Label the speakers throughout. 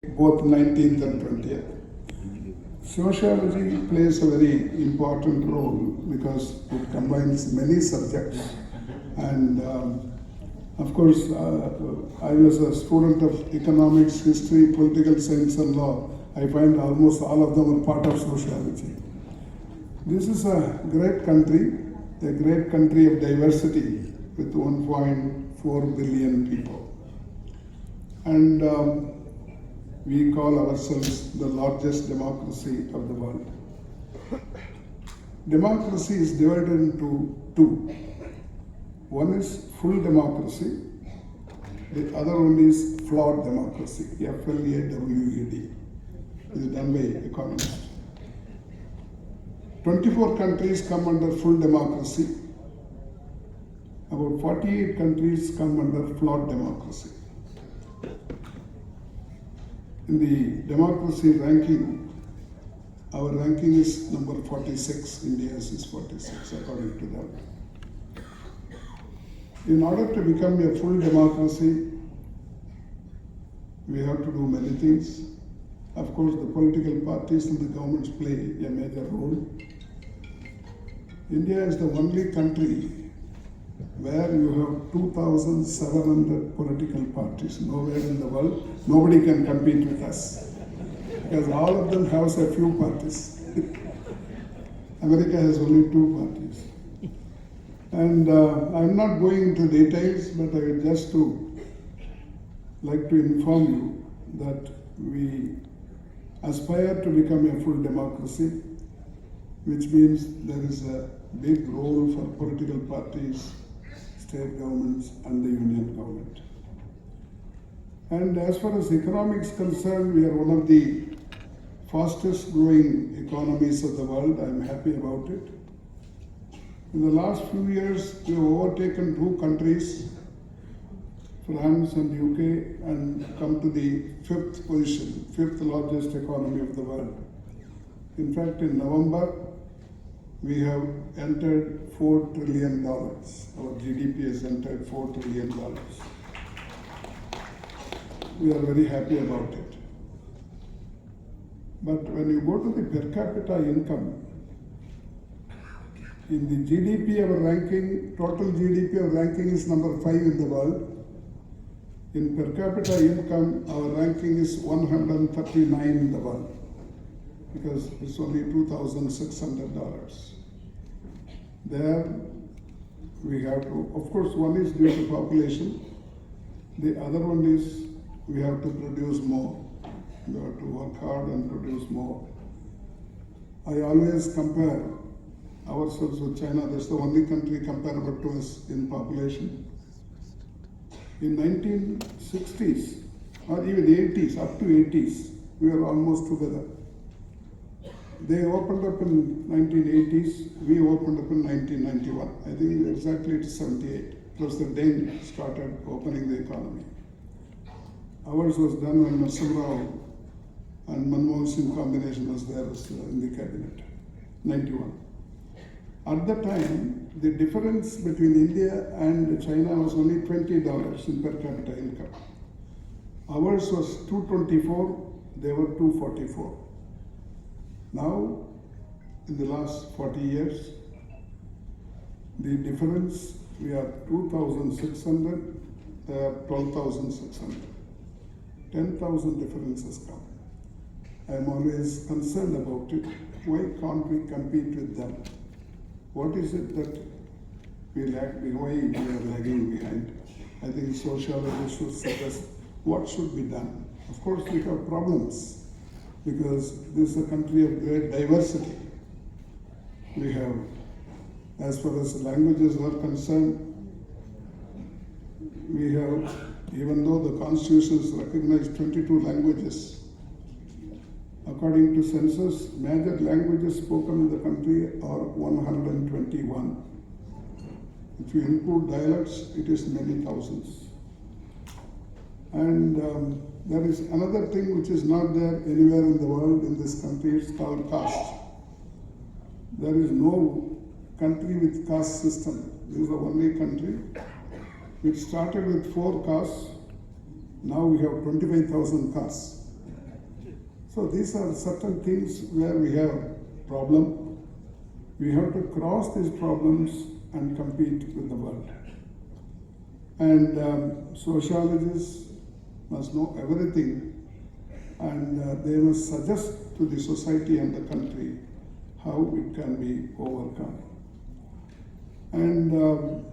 Speaker 1: both 19th and 20th. Sociology plays a very important role because it combines many subjects. And of course, I was a student of economics, history, political science and law. I find almost all of them are part of sociology. This is a great country of diversity with 1.4 billion people. And we call ourselves the largest democracy of the world. Democracy is divided into two. One is full democracy, the other one is flawed democracy, FLAWED. It is done by economists. 24 countries come under full democracy. About 48 countries come under flawed democracy. In the democracy ranking, our ranking is number 46, India's is 46 according to that. In order to become a full democracy, we have to do many things. Of course, the political parties and the governments play a major role. India is the only country where you have 2,700 political parties. Nowhere in the world, nobody can compete with us. Because all of them have a few parties. America has only 2 parties. And I'm not going into details, but I would just like to inform you that we aspire to become a full democracy, which means there is a big role for political parties, state governments and the union government. And as far as economics is concerned, we are one of the fastest growing economies of the world. I am happy about it. In the last few years, we have overtaken 2 countries, France and UK, and come to the 5th position, 5th largest economy of the world. In fact, in November, we have entered $4 trillion. Our GDP has entered $4 trillion. We are very happy about it. But when you go to the per capita income, in the GDP, our ranking, total GDP, our ranking is number 5 in the world. In per capita income, our ranking is 139 in the world, because it's only $2,600. There we have to, of course, one is due to population, the other one is we have to produce more. We have to work hard and produce more. I always compare ourselves with China. That's the only country comparable to us in population. In 1960s, or even 80s, up to 80s, we were almost together. They opened up in 1980s, we opened up in 1991. I think exactly it's 78. Plus the Danes started opening the economy. Ours was done when Narasimha and Manmohan Singh combination was there in the cabinet, 91. At the time, the difference between India and China was only $20 in per capita income. Ours was 224, they were 244. Now, in the last 40 years, the difference, we are 2,600, they are 12,600. 10,000 difference has come. I am always concerned about it. Why can't we compete with them? What is it that we lack, why we are lagging behind? I think sociologists should suggest what should be done. Of course, we have problems, because this is a country of great diversity. We have, as far as languages are concerned, we have, even though the Constitution has recognized 22 languages, according to census, major languages spoken in the country are 121. If you include dialects, it is many thousands. And there is another thing which is not there anywhere in the world, in this country, it's called caste. There is no country with caste system. This is the only country which started with 4 castes. Now we have 25,000 castes. So these are certain things where we have problem. We have to cross these problems and compete with the world. And sociologists must know everything, and they must suggest to the society and the country how it can be overcome. And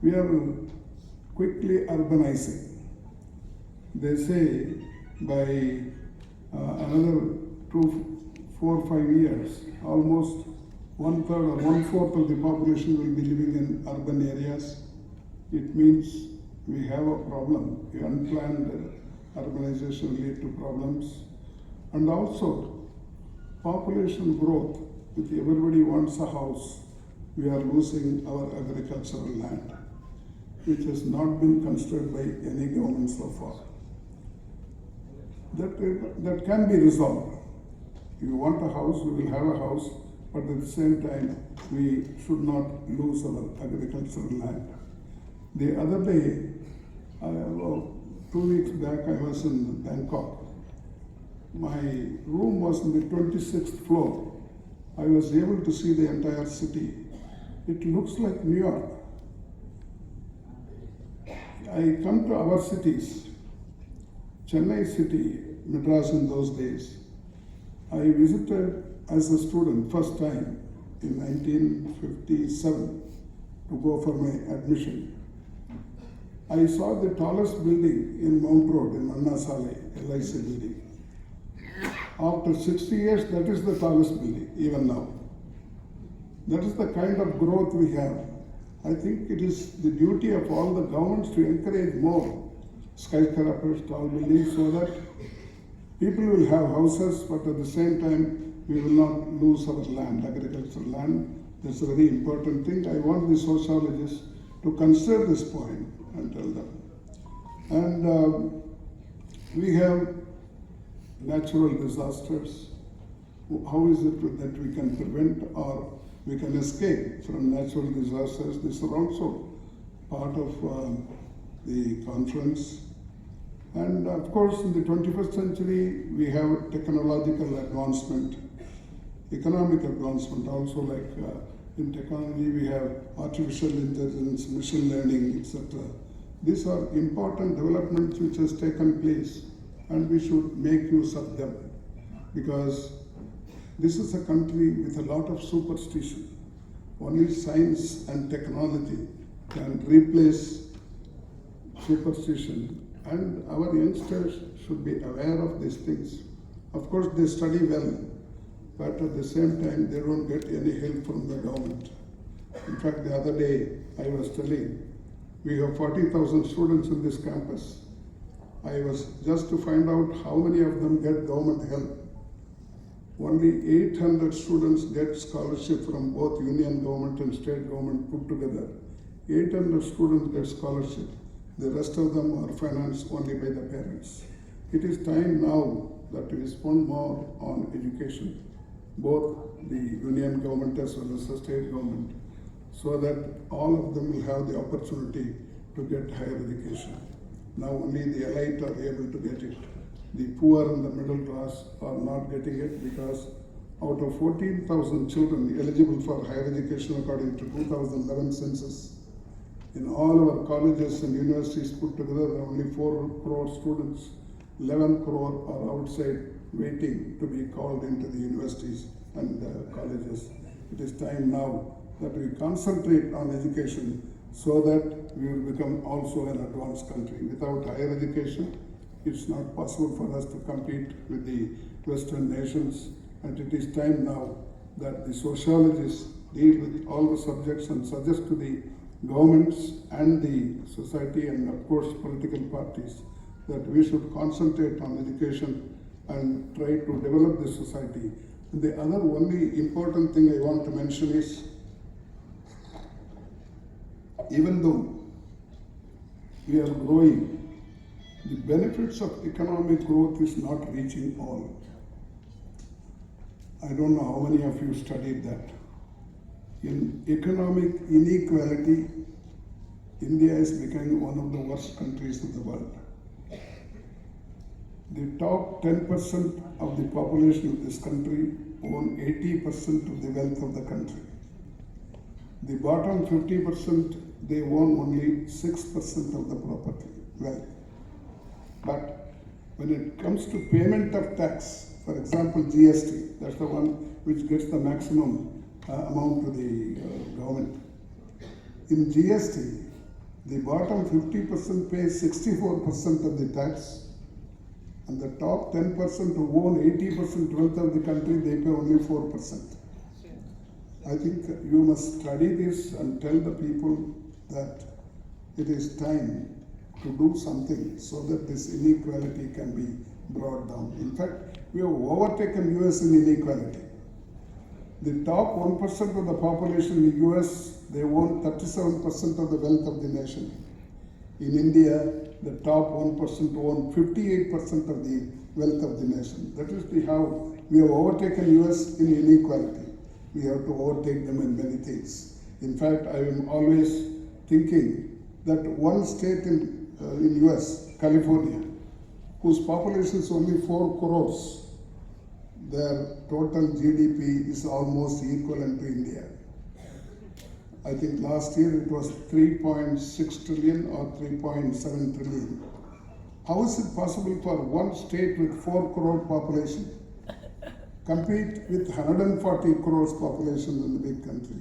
Speaker 1: we are quickly urbanizing. They say by another 2, 4, 5 years, almost 1/3 or 1/4 of the population will be living in urban areas. It means we have a problem. The unplanned urbanization will lead to problems. And also, population growth, if everybody wants a house, we are losing our agricultural land, which has not been considered by any government so far. That can be resolved. If you want a house, we will have a house, but at the same time, we should not lose our agricultural land. The other day, 2 weeks back, I was in Bangkok. My room was on the 26th floor. I was able to see the entire city. It looks like New York. I come to our cities, Chennai city, Madras in those days. I visited as a student first time in 1957 to go for my admission. I saw the tallest building in Mount Road in Anna Sale, LIC building. After 60 years, that is the tallest building, even now. That is the kind of growth we have. I think it is the duty of all the governments to encourage more skyscrapers, tall buildings, so that people will have houses, but at the same time, we will not lose our land, agricultural land. That's a very important thing. I want the sociologists to consider this point and tell them. And we have natural disasters. How is it that we can prevent or we can escape from natural disasters? These are also part of the conference. And of course, in the 21st century, we have technological advancement, economic advancement also, like in technology, we have artificial intelligence, machine learning, etc. These are important developments which has taken place, and we should make use of them, because this is a country with a lot of superstition. Only science and technology can replace superstition, and our youngsters should be aware of these things. Of course, they study well, but at the same time, they don't get any help from the government. In fact, the other day, I was telling, we have 40,000 students in this campus. I was just to find out how many of them get government help. Only 800 students get scholarship from both union government and state government put together. 800 students get scholarship. The rest of them are financed only by the parents. It is time now that we spend more on education, both the union government as well as the state government, so that all of them will have the opportunity to get higher education. Now only the elite are able to get it. The poor and the middle class are not getting it, because out of 14,000 children eligible for higher education according to 2011 census, in all our colleges and universities put together, there are only 4 crore students. 11 crore are outside waiting to be called into the universities and colleges. It is time now that we concentrate on education, so that we will become also an advanced country. Without higher education, it's not possible for us to compete with the Western nations. And it is time now that the sociologists deal with all the subjects and suggest to the governments and the society and of course political parties that we should concentrate on education and try to develop the society. And the other only important thing I want to mention is, even though we are growing, the benefits of economic growth is not reaching all. I don't know how many of you studied that. In economic inequality, India is becoming one of the worst countries in the world. the top 10% of the population of this country own 80% of the wealth of the country. The bottom 50%, they own only 6% of the property wealth. But when it comes to payment of tax, for example, GST, that's the one which gets the maximum amount to the government. In GST, the bottom 50% pays 64% of the tax, and the top 10% who own 80% wealth of the country, they pay only 4%. I think you must study this and tell the people that it is time to do something so that this inequality can be brought down. In fact, we have overtaken US in inequality. The top 1% of the population in the US, they own 37% of the wealth of the nation. In India, the top 1% own 58% of the wealth of the nation. That is how we have overtaken US in inequality. We have to overtake them in many things. In fact, I am always thinking that one state in US, California, whose population is only 4 crores, their total GDP is almost equivalent to India. I think last year it was 3.6 trillion or 3.7 trillion. How is it possible for one state with 4 crore population compete with 140 crores population in the big country?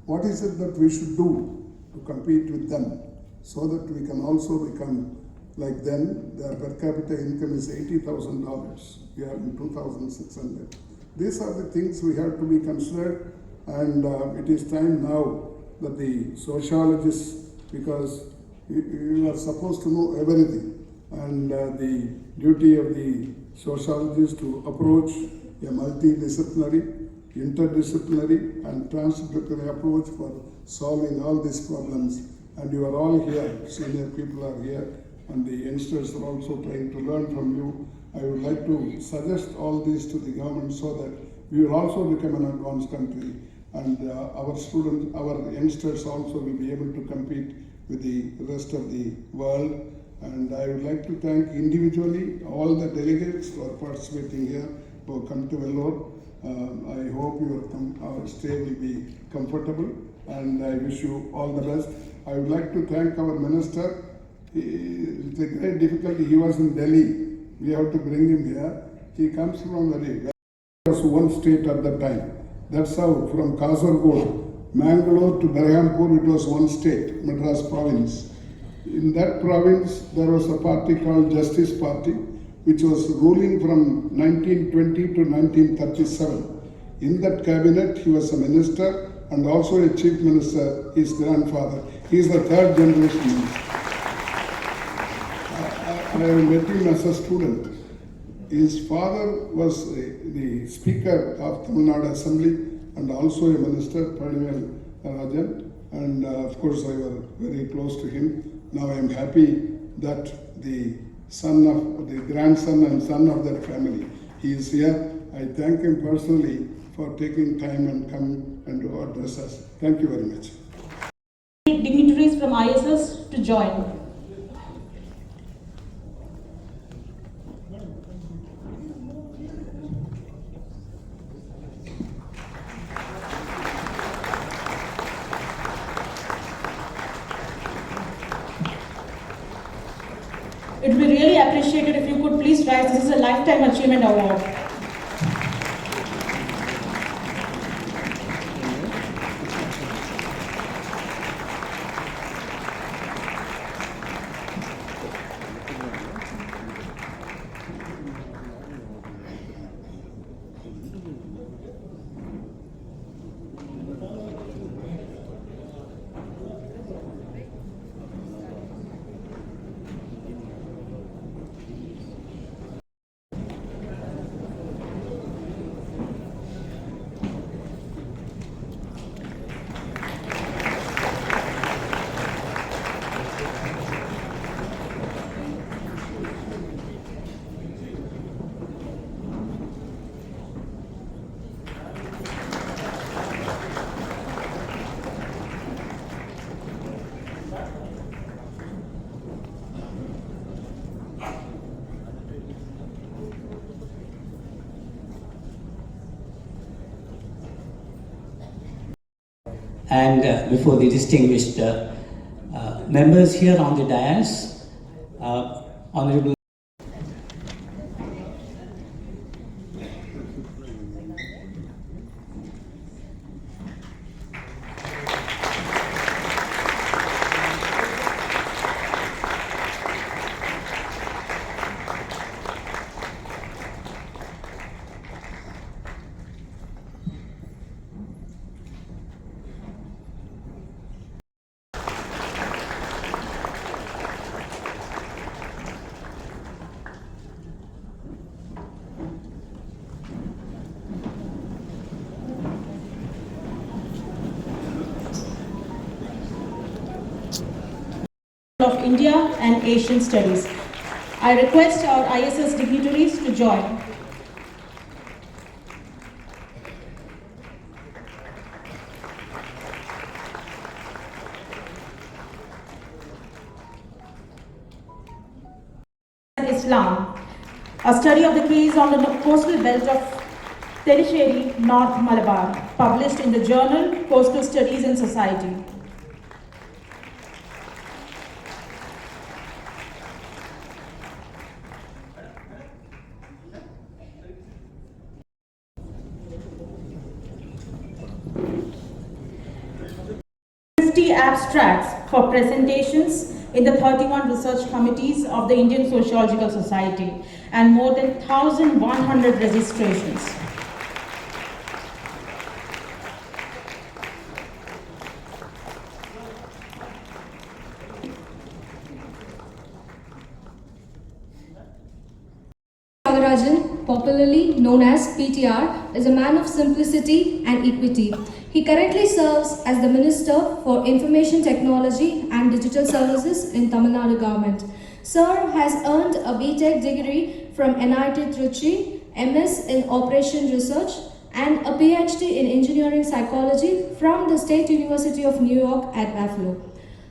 Speaker 1: What is it that we should do to compete with them so that we can also become like them? Their per capita income is $80,000. We are in 2,600. These are the things we have to be considered, and it is time now that the sociologists, because you are supposed to know everything, and the duty of the sociologist to approach a multidisciplinary, interdisciplinary and transdisciplinary approach for solving all these problems. And you are all here, senior people are here, and the youngsters are also trying to learn from you. I would like to suggest all this to the government so that we will also become an advanced country, and our students, our youngsters also will be able to compete with the rest of the world. And I would like to thank individually all the delegates who are participating here, who have come to Vellore. I hope our stay will be comfortable, and I wish you all the best. I would like to thank our minister. It's a great difficulty. He was in Delhi. We have to bring him here. He comes from Delhi. It was one state at that time. That's how from Kasaragod, Mangalore to Berhampur, it was one state, Madras province. In that province, there was a party called Justice Party, which was ruling from 1920 to 1937. In that cabinet, he was a minister and also a chief minister, his grandfather. He is the third generation minister. I met him as a student. His father was the Speaker of Tamil Nadu Assembly and also a minister, Padivel Rajan. And of course, I was very close to him. Now I am happy that the grandson and son of that family, he is here. I thank him personally for taking time and come and address us. Thank you very much.
Speaker 2: Dignitaries from ISS to join. It would be really appreciated if you could please rise. This is a Lifetime Achievement Award.
Speaker 3: and before the distinguished members here on the dais, Honorable
Speaker 2: of India and Asian Studies. I request our ISS dignitaries to join. Islam, a study of the case on the coastal belt of Tertiary North Malabar, published in the journal Coastal Studies and Society. Abstracts for presentations in the 31 research committees of the Indian Sociological Society and more than 1,100 registrations.
Speaker 4: Rajan, popularly known as PTR, is a man of simplicity and equity. He currently serves as the Minister for Information Technology and Digital Services in Tamil Nadu government. Sir has earned a BTech degree from NIT Trichy, MS in Operation Research, and a PhD in Engineering Psychology from the State University of New York at Buffalo,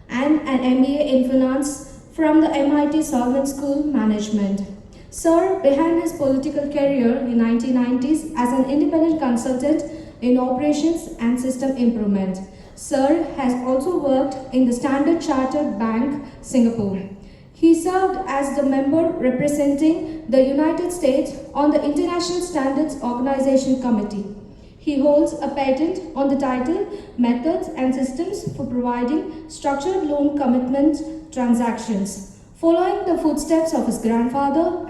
Speaker 4: and an MBA in Finance from the MIT Salman School Management. Sir began his political career in 1990s as an independent consultant in operations and system improvement. Sir has also worked in the Standard Chartered Bank, Singapore. He served as the member representing the United States on the International Standards Organization Committee. He holds a patent on the title Methods and Systems for Providing Structured Loan Commitment Transactions. Following the footsteps of his grandfather,